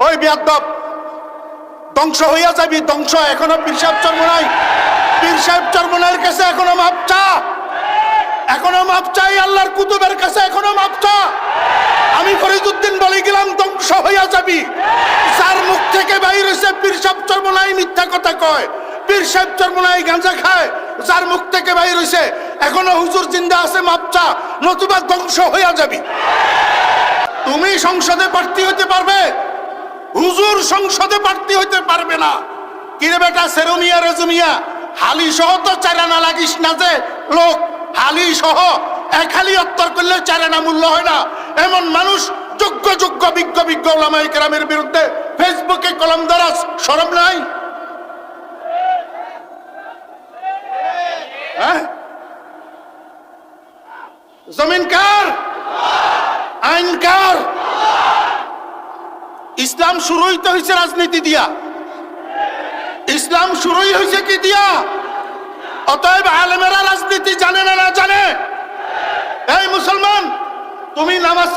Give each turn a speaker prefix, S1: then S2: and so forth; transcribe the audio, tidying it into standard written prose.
S1: ওই বেয়াদব, ধ্বংস হইয়া যাবি, ধ্বংস। এখনো পীর সাহেব চরমোনাই, পীর সাহেব চরমোনাইয়ের কাছে এখনো মাপ চা, এখনো মাপ চাই আল্লাহর কুতুবের কাছে, এখনো মাপ চা। আমি ফরিদউদ্দিন বলে গেলাম ধ্বংস হইয়া যাবি। যার মুখ থেকে বাইর হইছে পীর সাহেব চরমোনাই মিথ্যা কথা কয়, পীর সাহেব চরমোনাই গাঁজা খায়, যার মুখ থেকে বাইর হইছে এখনো হুজুর জিন্দা আছে, মাপ চা, নতুবা ধ্বংস হইয়া যাবি। তুমি সংসদে প্রার্থী হইতে পারবে, হুজুর সংসদে প্রার্থী হইতে পারবে না। কিরে বেটা সেরুমিয়া রেজুমিয়া, হালি সহ তো চারানা লাগিস না যে লোক, হালি সহ এক হালি অত্তর করলে চারানা মূল্য হয় না। এমন মানুষ যোগ্য যোগ্য বিজ্ঞ বিজ্ঞ ওলামায়ে কেরামের বিরুদ্ধে ফেসবুকে কলম ধরাস, শরম নাই? হ্যাঁ, জমিন কার? আইন কার? ইসলাম শুরুই তো হয়েছে রাজনীতি দিয়া, ইসলাম শুরুই হয়েছে কি দিয়া? অতএব আলেমেরা রাজনীতি জানে না, না জানে? এই মুসলমান, তুমি নামাজ